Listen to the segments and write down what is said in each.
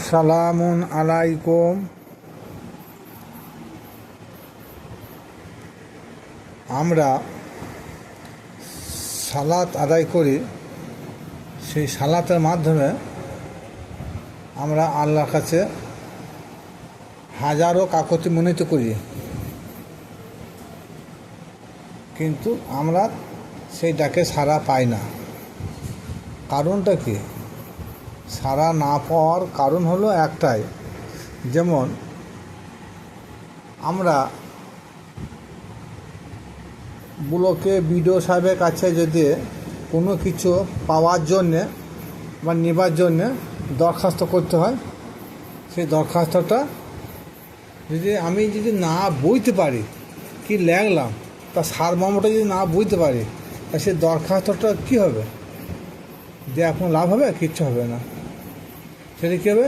আসসালামুন আলাইকুম। আমরা সালাত আদায় করি, সেই সালাতের মাধ্যমে আমরা আল্লাহর কাছে হাজারো কাকুতি মিনতি করি, কিন্তু আমরা সেই ডাকে সাড়া পাই না। কারণটা কি? সাড়া না পাওয়ার কারণ হলো একটাই, যেমন আমরা ব্লকে বিডিও সাহেবের কাছে যদি কোনো কিছু পাওয়ার জন্যে বা নেবার জন্যে দরখাস্ত করতে হয়, সেই দরখাস্তটা আমি যদি না বুঝতে পারি কি লিখলাম, তা সারমর্মটা যদি না বুঝতে পারি, তা সেই দরখাস্তটা কী হবে? দেওয়া কোনো লাভ হবে? কিচ্ছু হবে না। সেটা কী হবে?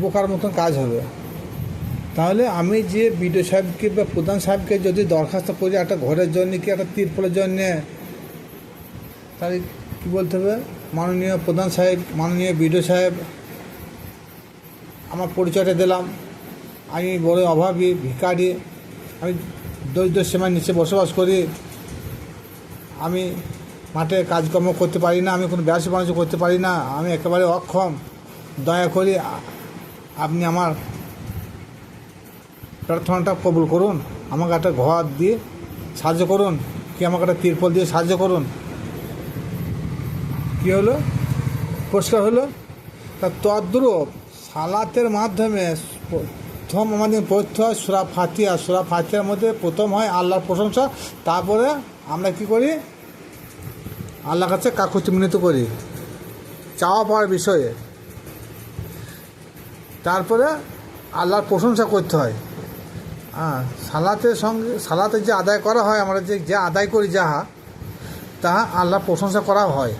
বোকার মতন কাজ হবে। তাহলে আমি যে বিডিও সাহেবকে বা প্রধান সাহেবকে যদি দরখাস্ত করি একটা ঘরের জন্য কি একটা তিরপলের জন্যে, তাহলে কী বলতে হবে? মাননীয় প্রধান সাহেব, মাননীয় বিডিও সাহেব, আমার পরিচয়টা দিলাম, আমি বড় অভাবী, ভিখারি, আমি দরিদ্র সীমার নিচে বসবাস করি, আমি মাঠে কাজকর্ম করতে পারি না, আমি কোনো ব্যবসা বাণিজ্য করতে পারি না, আমি একেবারে অক্ষম, দয়া করি আপনি আমার প্রার্থনাটা কবুল করুন, আমাকে একটা ঘর দিয়ে সাহায্য করুন, কি আমাকে একটা তিরপল দিয়ে সাহায্য করুন। কী হলো? পরিষ্কার হলো। তা তদ্রূপ সালাতের মাধ্যমে প্রথম আমাদের পড়তে হয় সূরা ফাতিহা। সূরা ফাতিহার মধ্যে প্রথম হয় আল্লাহর প্রশংসা, তারপরে আমরা কি করি? আল্লাহর কাছে কাকুতি মিনতি করি চাওয়া পাওয়ার বিষয়ে, তারপরে আল্লাহর প্রশংসা করতে হয়। সালাতের সঙ্গে সালাতে যে আদায় করা হয়, আমরা যে আদায় করি যাহা, তাহা আল্লাহর প্রশংসা করা হয়।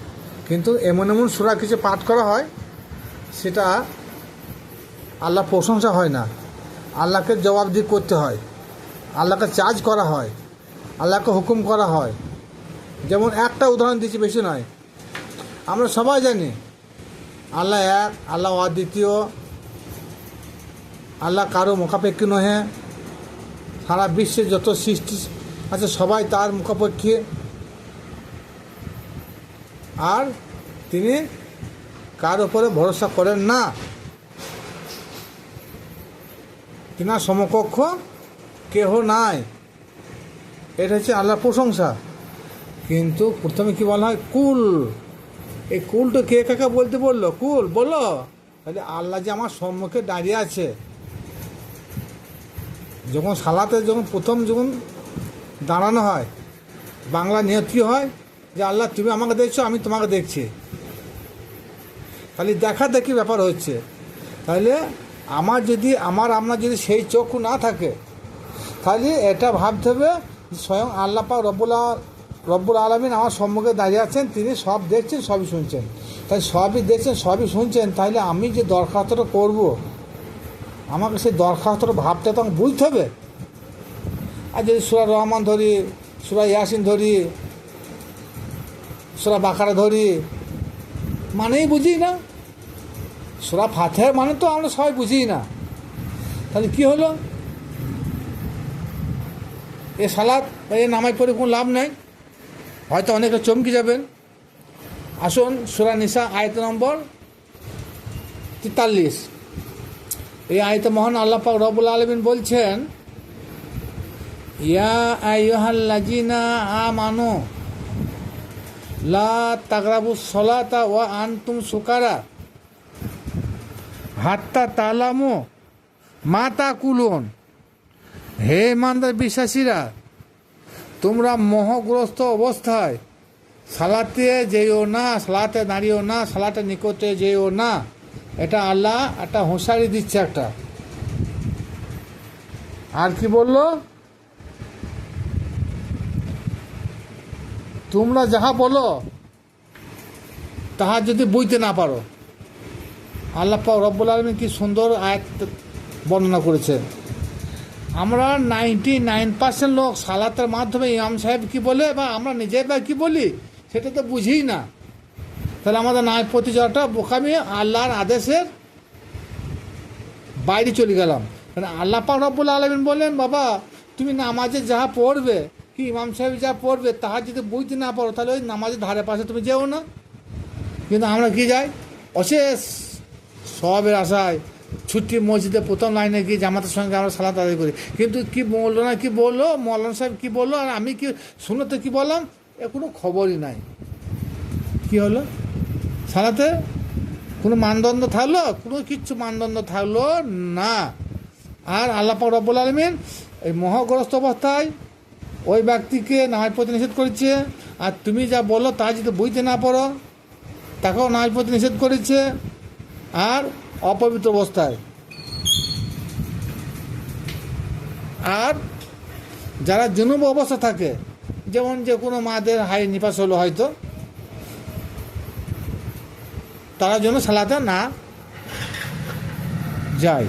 কিন্তু এমন এমন সূরা কিছু পাঠ করা হয়, সেটা আল্লাহর প্রশংসা হয় না, আল্লাহকে জবাবদিহি করতে হয়, আল্লাহকে চার্জ করা হয়, আল্লাহকে হুকুম করা হয়। যেমন একটা উদাহরণ দিচ্ছি, বেশি নয়। আমরা সবাই জানি আল্লাহ এক, আল্লাহ অদ্বিতীয়, আল্লাহ কারো মুখাপেক্ষী নহে, সারা বিশ্বে যত সৃষ্টি আছে সবাই তার মুখাপেক্ষী, আর তিনি কার উপরে ভরসা করেন না, তিনার সমকক্ষ কেহ নাই। এটা হচ্ছে আল্লাহর প্রশংসা। কিন্তু প্রথমে কি বলা হয়? কুল। এই কুলটা কে কাকে বলতে বললো? কুল বলো। তাহলে আল্লাহ যে আমার সম্মুখে দাঁড়িয়ে আছে, যখন সালাতে প্রথম দাঁড়ানো হয়, বাংলা নিয়ত কী হয়? যে আল্লাহ তুমি আমাকে দেখছো, আমি তোমাকে দেখছি। তাহলে দেখা দেখি ব্যাপার হচ্ছে। তাহলে আপনার যদি সেই চক্ষু না থাকে, তাহলে এটা ভাবতে হবে স্বয়ং আল্লাহ পাক রব্বুল আলামিন আমার সম্মুখে দাঁড়িয়ে আছেন, তিনি সব দেখছেন, সবই শুনছেন। তাই সবই দেখছেন, সবই শুনছেন, তাহলে আমি যে দরখাস্তটা করব, আমাকে সেই দরখাস্তটা ভাবতে তো বুঝতে হবে। আর যদি সূরা রহমান ধরি, সূরা ইয়াসিন ধরি, সূরা বাকারা ধরি, মানেই বুঝি না। সূরা ফাতিহার মানে তো আমরা সবাই বুঝি না। তাহলে কি হলো? এ সালাত বা এ নামাজ পড়ে কোনো লাভ নাই। হয়তো অনেকে চমকে যাবেন। আসুন সূরা নিসা আয়াত নম্বর 43। এই আয়াতে মহান আল্লাহ পাক রব্বুল আলামিন বলছেন, ইয়া আইয়ুহাল্লাযিনা আমানু লা তাকরাবুস সালাতা ওয়া আনতুম সুকারা হাত্তা তালামু মা তাকুলুন। হে ইমানদার বিশ্বাসীরা, তোমরা মোহগ্রস্ত অবস্থায় সালাতে যেও না, সালাতে দাঁড়িয়েও না, সালাতে নিকটে যেও না। এটা আল্লাহ একটা হুঁশিয়ারি দিচ্ছে একটা। আর কি বলল? তোমরা যাহা বলো তাহা যদি বুঝতে না পারো। আল্লাহ পাক রব্বুল আলামিন কি সুন্দর আয়াত বর্ণনা করেছেন। আমরা 99% লোক সালাতের মাধ্যমে ইমাম সাহেব কি বলে বা আমরা নিজেরা কি বলি সেটা তো বুঝিই না। তাহলে আমাদের নাই প্রতিচারটা বোকামি আল্লাহর আদেশের বাইরে চলে গেলাম, মানে আল্লাহ পাক রব্বুল আলামিন বললেন, বাবা তুমি নামাজে যা পড়বে, কি ইমাম সাহেব যা পড়বে তাহার যদি বুঝতে না পারো তাহলে ওই নামাজের ধারে পাশে তুমি যেও না। কিন্তু আমরা কি যাই, অশেষ সবের আশায় ছুটি মসজিদে প্রথম লাইনে গিয়ে জামাতের সঙ্গে আমরা সালাত আদায় করি, কিন্তু কি বললো না কি বললো, মৌলানা সাহেব কী বললো আর আমি কি শুনে তো কী বললাম, এ কোনো খবরই নাই। কি হলো, সালাতে কোনো মানদণ্ড থাকলো? কোনো কিচ্ছু মানদণ্ড থাকলো না। আর আল্লাহ পাক রব্বুল আলামিন এই মহাগ্রস্ত অবস্থায় ওই ব্যক্তিকে নামাজ পড়তে নিষেধ করেছে, আর তুমি যা বলো তা যদি বুঝতে না পারো তাকেও নামাজ পড়তে নিষেধ করেছে, আর অপবিত্র অবস্থায়। আর যারা জুনুব অবস্থা থাকে, যেমন যে কোনো মাদের হাই নিপাস হলো হয়তো, তারা যেন সালাতে না যায়।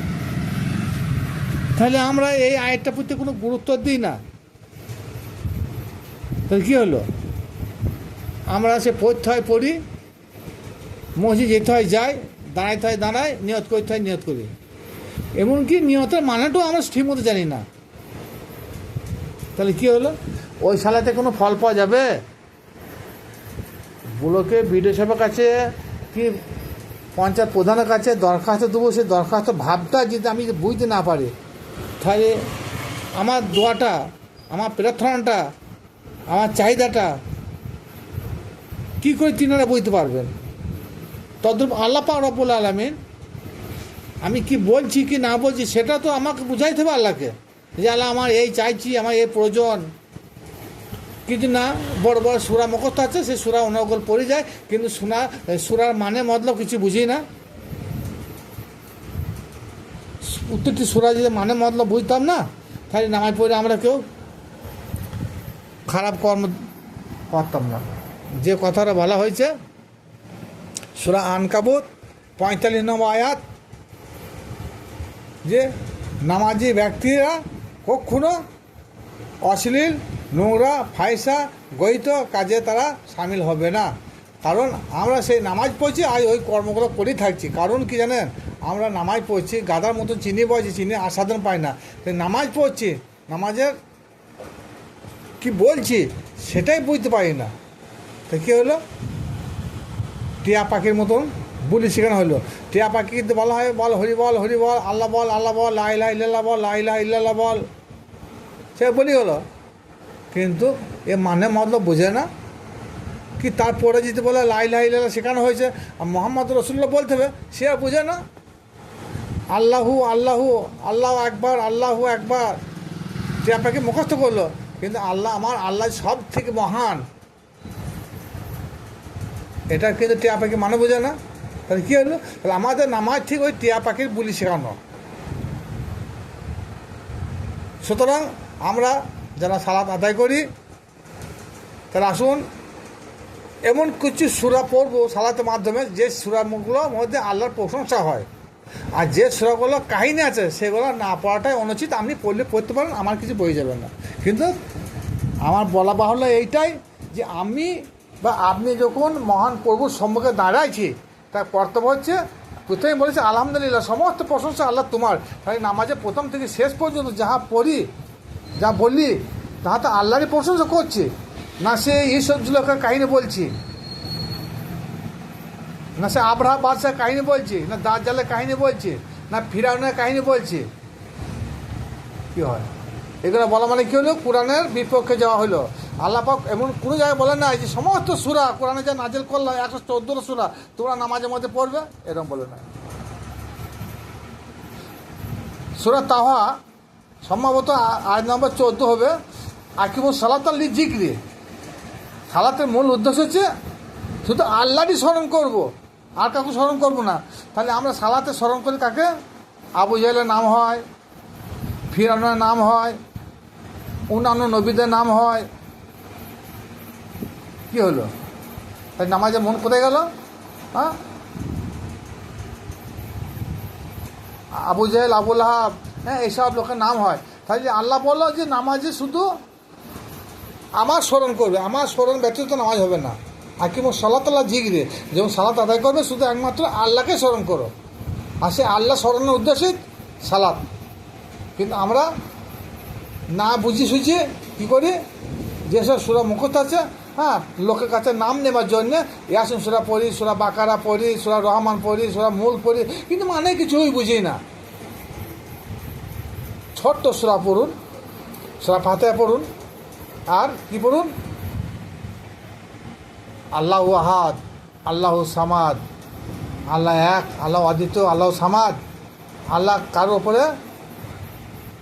তাহলে আমরা এই আয়াতটার প্রতি কোনো গুরুত্ব দিই না। তাহলে কী হলো, আমরা সে পড়তে হয় পড়ি, মসজিদ যেতে হয় যাই, দাঁড়াইতে হয় দাঁড়ায়, নিয়ত করতে হয় নিয়ত করি, এমনকি নিয়তের মানেটাও আমরা ঠিক মতো জানি না। তাহলে কী হলো, ওই সালাতে কোনো ফল পাওয়া যাবে? ব্লকে বিডিও সাহেবের কাছে কি পঞ্চায়েত প্রধানের কাছে দরখাস্ত দেবো, সেই দরখাস্ত ভাবটা যদি আমি বুঝতে না পারি, তাহলে আমার দোয়াটা, আমার প্রার্থনাটা, আমার চাহিদাটা কী করে তিনারা বুঝতে পারবেন? তদ্রূপ আল্লাহ পাক রব্বুল আলামিন আমি কি বলছি কি না বলছি সেটা তো আমাকে বুঝাইতে হবে আল্লাহকে, যে আল্লাহ আমার এই চাইছি, আমার এই প্রয়োজন। কিন্তু না, বড় বড় সূরা মুখস্থ আছে, সে সূরা অনর্গল পড়ে যায়, কিন্তু সূরার মানে মতলব কিছু বুঝি না। প্রত্যেকটি সূরা যদি মানে মতলব বুঝতাম না, তাহলে নামাজ পড়ে আমরা কেউ খারাপ কর্ম করতাম না। যে কথাটা বলা হয়েছে সূরা আনকাবুত 45 নম্বর আয়াত, যে নামাজি ব্যক্তিরা কখনো অশ্লীল, নোংরা, ফায়সা, গহিত কাজে তারা সামিল হবে না। কারণ আমরা সেই নামাজ পড়ছি আর ওই কর্মগুলো করেই থাকছি। কারণ কি জানেন, আমরা নামাজ পড়ছি, গাদার মতো চিনি বলছি, চিনি আস্বাদন পাই না। তাই নামাজ পড়ছি, নামাজের কি বলছি সেটাই বুঝতে পারি না। তো কী হলো, টিয়া পাখির মতন বুলি শেখানো হলো। টিয়া পাখি কিন্তু বলা হয়, বল হরি বল হরি বল, আল্লাহ বল আল্লাহ বল, লা ইলাহা ইল্লাল্লাহ বল, লা ইলাহা ইল্লাল্লাহ বল, সে বলি হলো। কিন্তু এ মানে মতলব বোঝে না। কি তারপরে যদি বলে লা ইলাহা ইল্লাল্লাহ শেখানো হয়েছে আর মুহাম্মদ রাসূলুল্লাহ বলতে হবে, সে আর বোঝে না। আল্লাহু আল্লাহু আল্লাহু আকবার আল্লাহু একবার টিয়া পাখি মুখস্থ করলো, কিন্তু আল্লাহ আমার আল্লাহ সব থেকে মহান, এটা কিন্তু টিয়া পাখি মানে বোঝে না। তাহলে কী হলো, তাহলে আমাদের নামাজ ঠিক ওই টিয়া পাখির বুলি শেখানো। সুতরাং আমরা যারা সালাত আদায় করি, তাহলে আসুন এমন কিছু সূরা পড়বো সালাতের মাধ্যমে যে সূরাগুলোর মধ্যে আল্লাহর প্রশংসা হয়, আর যে সূরাগুলো কাহিনী আছে সেগুলো না পড়াটাই অনুচিত। আপনি পড়লে পড়তে পারেন, আমার কিছু বই যাবে না। কিন্তু আমার বলা বাহুল্য এইটাই, যে আমি বা আপনি যখন মহান প্রভুর সম্মুখে দাঁড়াইছি, তার কর্তব্য হচ্ছে, প্রথমে বলেছে আলহামদুলিল্লাহ, সমস্ত প্রশংসা আল্লাহ তোমার। তাই নামাজে প্রথম থেকে শেষ পর্যন্ত যাহা পড়ি, যা বললি, তাহা তো আল্লাহরই প্রশংসা করছি, না সে এইসব লোকের কাহিনী বলছি, না সে আবরাহ বাদশার কাহিনী বলছি, না দাজ্জালের কাহিনী বলছি, না ফিরআউনের কাহিনী বলছি। কী হয়, এগুলো বলা মানে কী হলো, কোরআনের বিপক্ষে যাওয়া হলো। আল্লাহ পাক এমন কোনো জায়গায় বলেন না যে সমস্ত সূরা কোরআনে যা নাজিল করলো 114 সূরা তোমরা নামাজের মধ্যে পড়বে, এরকম বলে না। সূরা তাহা সম্ভবত আয়াত নম্বর 14 হবে, আকিমুস সালাতা লিযিকরি। সালাতের মূল উদ্দেশ্য হচ্ছে শুধু আল্লাহরই স্মরণ করব, আর কাউকে স্মরণ করব না। তাহলে আমরা সালাতে স্মরণ করি কাকে? আবু জাহেলের নাম হয়, ফিরআউনের নাম হয়, অন্যান্য নবীদের নাম হয়। কী হলো, তাই নামাজের মন কোথায় গেল? হ্যাঁ, আবু জাহেল, আবু লাহাব, হ্যাঁ, এইসব লোকের নাম হয়। তাহলে আল্লাহ বললো যে নামাজে শুধু আমার স্মরণ করবে, আমার স্মরণ ব্যতীত নামাজ হবে না। আকিমুস সালাতা জিগরে, যেমন সালাত আদায় করবে শুধু একমাত্র আল্লাহকে স্মরণ করো। আর সে আল্লাহ স্মরণের উদ্দেশ্যে সালাত। কিন্তু আমরা না বুঝি সুঝি কী করি, যেসব সূরা মুখস্থ আছে, হ্যাঁ, লোকের কাছে নাম নেবার জন্যে ইয়াসিন সূরা পড়ি, সূরা বাকারা পড়ি, সূরা রহমান পড়ি, সূরা মুল্ক পড়ি, কিন্তু মানে কিছুই বুঝি না। ছোট্ট সূরা পড়ুন, সূরা ফাতিহা পড়ুন, আর কি পড়ুন, আল্লাহু আহাদ, আল্লাহু সামাদ, আল্লাহ এক, আল্লাহ অদ্বিতীয়, আল্লাহ সামাদ। আল্লাহ কারোর ওপরে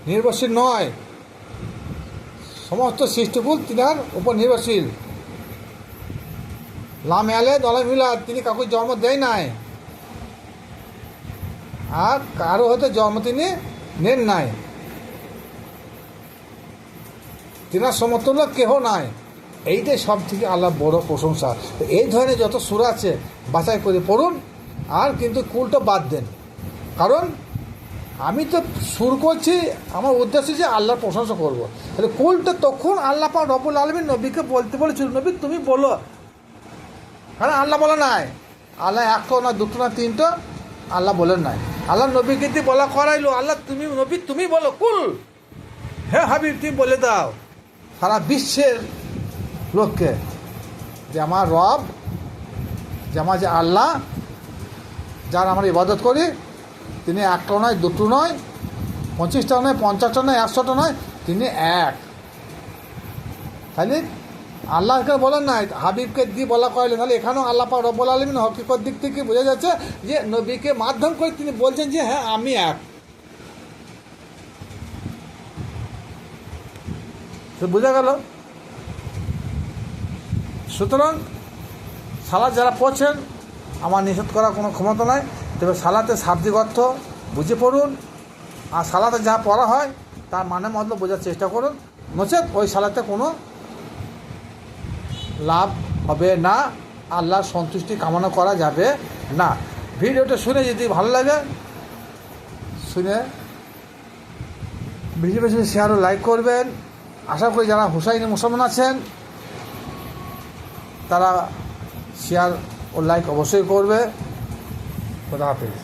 নির্ভরশীল নয়, সমস্ত সৃষ্টিকুল তিনার উপর নির্ভরশীল। লাম ইয়ালিদ ওয়ালাম ইউলাদ, তিনি কাউকে জন্ম দেয় নাই, আর কারো হতে জন্ম তিনি নেন নাই, তিনার সমতুল্য কেহ নাই। এইটাই সব থেকে আল্লাহ বড় প্রশংসা। তো এই ধরনের যত সূরা আছে বাছাই করে পড়ুন, আর কিন্তু কুলটা বাদ দেন। কারণ আমি তো সুর করছি, আমার উদ্দেশ্য যে আল্লাহর প্রশংসা করব। তাহলে কুলটা তখন আল্লাহ পাক রব্বুল আলামিন নবীকে বলতে বলেছিল, নবী তুমি বলো, কারণ আল্লাহ বলে নাই, আল্লাহ একটা না দুটো না তিনটা আল্লাহ বলেন নাই। আল্লাহ নবীকে দিয়ে বলা করাইলো, আল্লাহ তুমি নবী তুমি বলো কুল, হে হাবিব তুমি বলে দাও সারা বিশ্বের লোককে যে আমার রব, যে আমার যে আল্লাহ, যার আমরা ইবাদত করি, তিনি একটা নয়, দুটো নয়, 25টা নয়, 50টা নয়, 100টা নয়, তিনি এক। তাহলে আল্লাহকে বলেন নাই, হাবিবকে দিয়ে বলা করাইলেন। তাহলে এখানেও আল্লাহ পাক রব্বুল আলামিন হকিকত দিক থেকে বোঝা যাচ্ছে যে নবীকে মাধ্যম করে তিনি বলছেন যে হ্যাঁ আমি এক। তো বোঝা গেল। সুতরাং সালাত যারা পড়ছেন, আমার নিষেধ করার কোনো ক্ষমতা নাই, তবে সালাতের শাব্দিক অর্থ বুঝে পড়ুন, আর সালাতে যা পড়া হয় তার মানে মতলব বোঝার চেষ্টা করুন, নচেত ওই সালাতে কোনো লাভ হবে না, আল্লাহর সন্তুষ্টি কামনা করা যাবে না। ভিডিওটা শুনে যদি ভালো লাগে, শুনে বেশি বেশি শেয়ার ও লাইক করবেন। আশা করি যারা হুসাইনি মুসলমান আছেন তারা শেয়ার ও লাইক অবশ্যই করবে। খোদা হাফেজ।